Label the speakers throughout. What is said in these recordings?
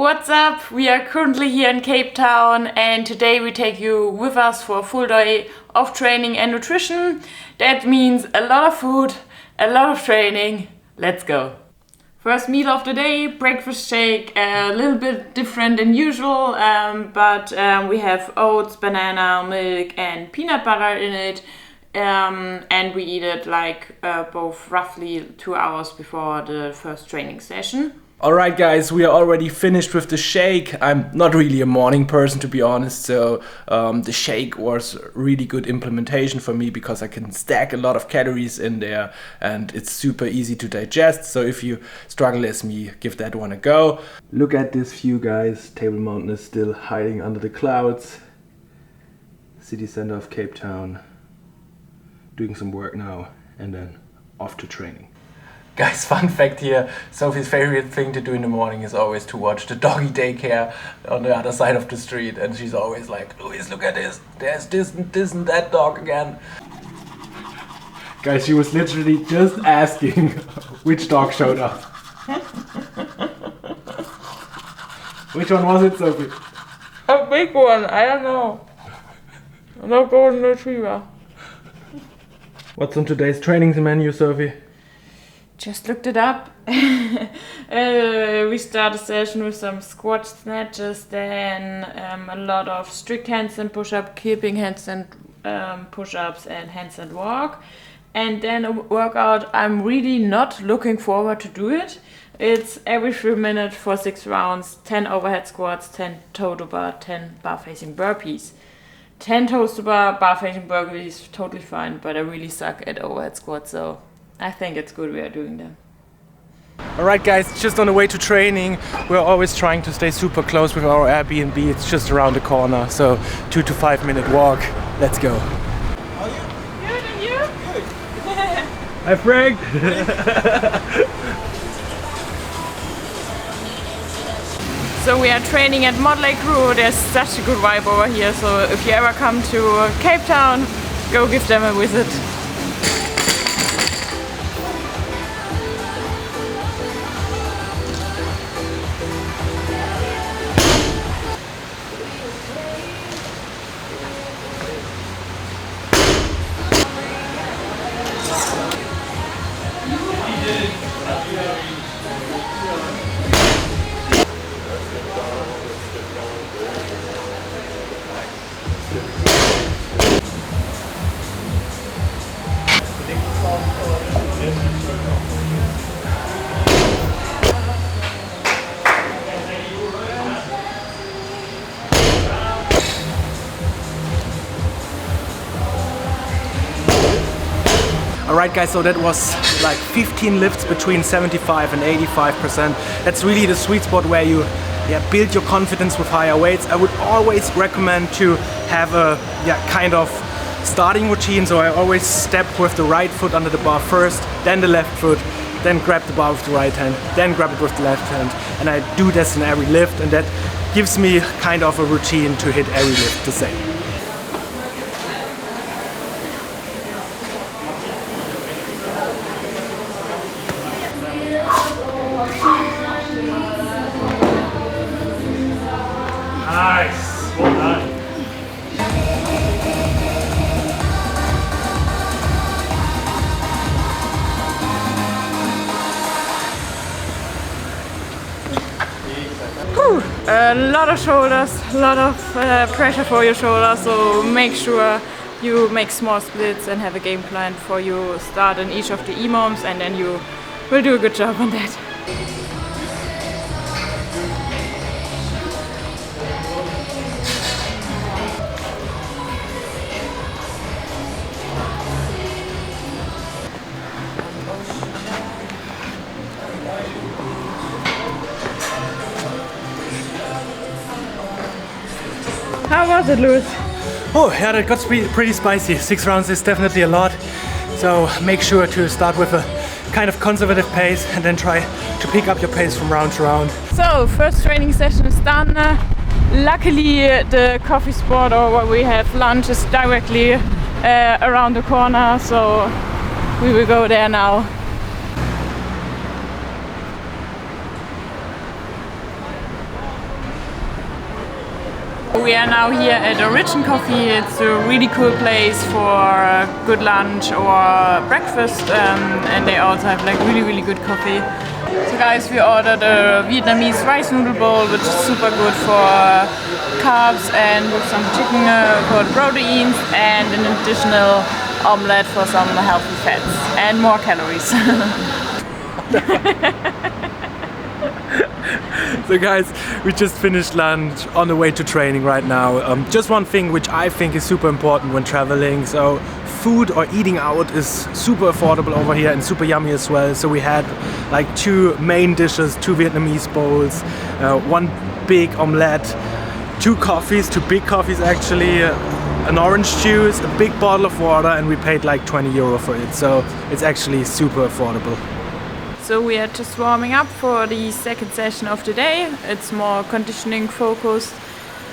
Speaker 1: What's up? We are currently here in Cape Town and today we take you with us for a full day of training and nutrition. That means a lot of food, a lot of training. Let's go! First meal of the day, breakfast shake, a little bit different than usual, but we have oats, banana, milk and peanut butter in it. And we eat it like both roughly 2 hours before the first training session.
Speaker 2: Alright guys, we are already finished with the shake. I'm not really a morning person, to be honest, so the shake was really good implementation for me because I can stack a lot of calories in there and it's super easy to digest. So if you struggle as me, give that one a go. Look at this view guys, Table Mountain is still hiding under the clouds. City center of Cape Town. Doing some work now and then off to training. Guys, fun fact here, Sophie's favorite thing to do in the morning is always to watch the doggy daycare on the other side of the street, and she's always like, Louis, look at this, there's this and that dog again. Guys, she was literally just asking which dog showed up. Which one was it, Sophie?
Speaker 1: A big one, I don't know. No golden retriever.
Speaker 2: What's on today's training menu, Sophie?
Speaker 1: Just looked it up. We start a session with some squat snatches, then a lot of strict handstand push-up, keeping handstand push-ups and handstand walk. And then a workout I'm really not looking forward to do it. It's every 3 minutes for 6 rounds, 10 overhead squats, 10 toe to bar, 10 bar facing burpees. 10 toes to bar facing burpees, totally fine, but I really suck at overhead squats, so I think it's good we are doing them.
Speaker 2: Alright guys, just on the way to training. We're always trying to stay super close with our Airbnb. It's just around the corner, so 2 to 5 minute walk. Let's go.
Speaker 1: How are you? Good, and you?
Speaker 2: Good. Hi Frank!
Speaker 1: So we are training at Motley Crew. There's such a good vibe over here, so if you ever come to Cape Town, go give them a visit.
Speaker 2: Alright guys, so that was like 15 lifts between 75 and 85%. That's really the sweet spot where you build your confidence with higher weights. I would always recommend to have a kind of starting routine. So I always step with the right foot under the bar first, then the left foot, then grab the bar with the right hand, then grab it with the left hand. And I do this in every lift, and that gives me kind of a routine to hit every lift the same.
Speaker 3: Nice, well done.
Speaker 1: A lot of shoulders, a lot of pressure for your shoulders, so make sure you make small splits and have a game plan before you start in each of the EMOMs, and then you will do a good job on that. How was it, Louis?
Speaker 2: Oh yeah, that got pretty spicy. 6 rounds is definitely a lot. So make sure to start with a kind of conservative pace and then try to pick up your pace from round to round.
Speaker 1: So first training session is done. Luckily the coffee spot, or where we have lunch, is directly around the corner, so we will go there now. We are now here at Origin Coffee. It's a really cool place for good lunch or breakfast, and they also have like really good coffee. So guys, we ordered a Vietnamese rice noodle bowl, which is super good for carbs, and with some chicken for the proteins, and an additional omelette for some healthy fats and more calories.
Speaker 2: So guys, we just finished lunch, on the way to training right now. Just one thing which I think is super important when traveling. So food or eating out is super affordable over here and super yummy as well. So we had like 2 main dishes, 2 Vietnamese bowls, 1 big omelette, 2 coffees, 2 big coffees actually, an orange juice, a big bottle of water, and we paid like 20 euro for it. So it's actually super affordable.
Speaker 1: So we are just warming up for the second session of the day. It's more conditioning focused.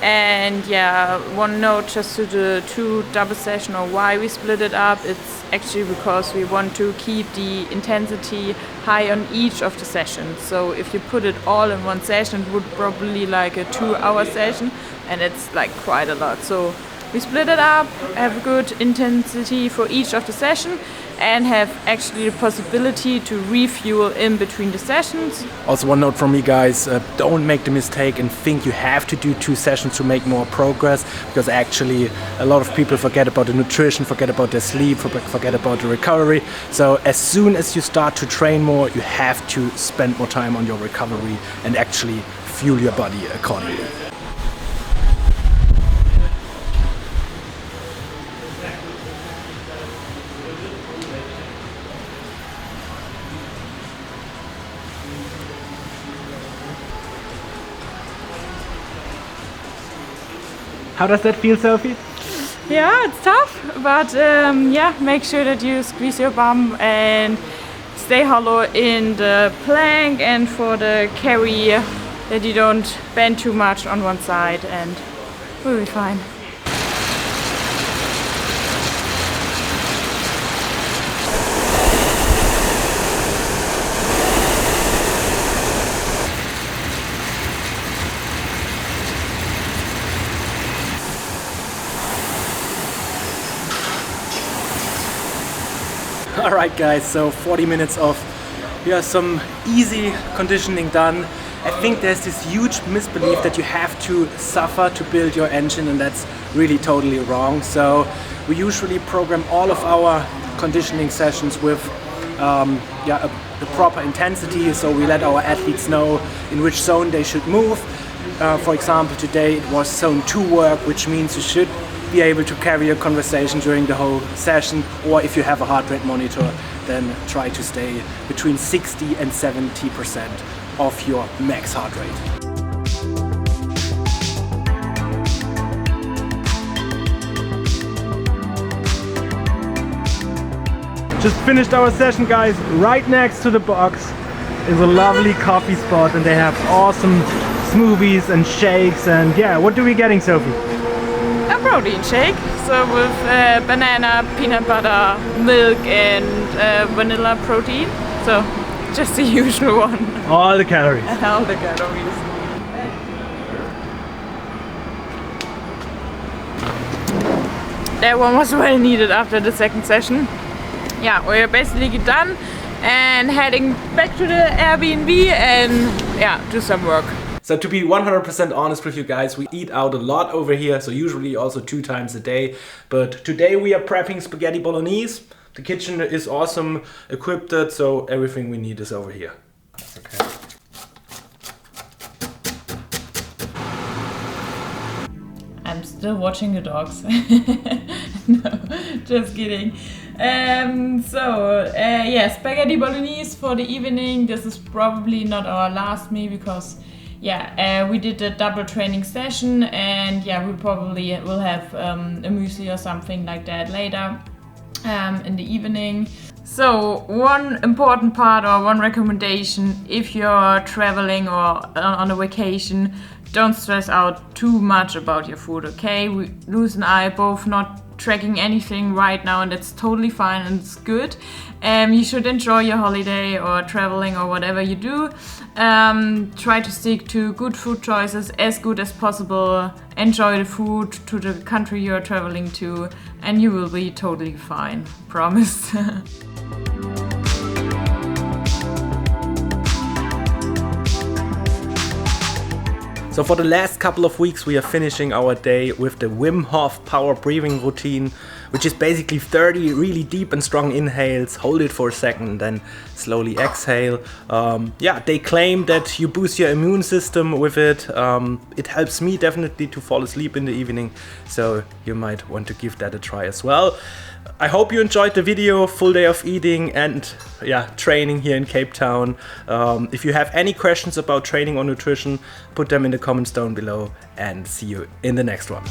Speaker 1: And yeah, one note just to the 2 double session, or why we split it up. It's actually because we want to keep the intensity high on each of the sessions. So if you put it all in one session, it would probably like a 2-hour session, and it's like quite a lot. So we split it up, have a good intensity for each of the session, and have actually the possibility to refuel in between the sessions.
Speaker 2: Also, one note from me, guys, don't make the mistake and think you have to do 2 sessions to make more progress, because actually a lot of people forget about the nutrition, forget about their sleep, forget about the recovery. So as soon as you start to train more, you have to spend more time on your recovery and actually fuel your body accordingly. How does that feel, Sophie?
Speaker 1: Yeah, it's tough, but yeah, make sure that you squeeze your bum and stay hollow in the plank, and for the carry that you don't bend too much on one side, and we'll be fine.
Speaker 2: Alright guys, so 40 minutes of some easy conditioning done. I think there's this huge misbelief that you have to suffer to build your engine, and that's really totally wrong. So we usually program all of our conditioning sessions with the proper intensity, so we let our athletes know in which zone they should move. For example, today it was zone 2 work, which means you should be able to carry a conversation during the whole session, or if you have a heart rate monitor, then try to stay between 60 and 70% of your max heart rate. Just finished our session, guys. Right next to the box is a lovely coffee spot, and they have awesome smoothies and shakes. And yeah, what are we getting, Sophie?
Speaker 1: A protein shake, so with banana, peanut butter, milk, and vanilla protein. So just the usual one.
Speaker 2: All the calories.
Speaker 1: All the calories. That one was well needed after the second session. Yeah, we're basically done and heading back to the Airbnb and yeah, do some work.
Speaker 2: So to be 100% honest with you guys, we eat out a lot over here, so usually also 2 times a day. But today we are prepping spaghetti bolognese. The kitchen is awesome equipped, so everything we need is over here. Okay.
Speaker 1: I'm still watching the dogs. No, just kidding. Spaghetti bolognese for the evening. This is probably not our last meal because we did a double training session, and we probably will have a muesli or something like that later in the evening. So one important part or one recommendation, if you're traveling or on a vacation, don't stress out too much about your food, okay? Luz and I both not tracking anything right now, and that's totally fine and it's good. You should enjoy your holiday or traveling or whatever you do. Try to stick to good food choices as good as possible. Enjoy the food to the country you're traveling to, and you will be totally fine. Promise.
Speaker 2: So for the last couple of weeks we are finishing our day with the Wim Hof power breathing routine, which is basically 30 really deep and strong inhales, hold it for a second, then slowly exhale. They claim that you boost your immune system with it. It helps me definitely to fall asleep in the evening, so you might want to give that a try as well. I hope you enjoyed the video, full day of eating and training here in Cape Town. If you have any questions about training or nutrition, put them in the comments down below, and see you in the next one.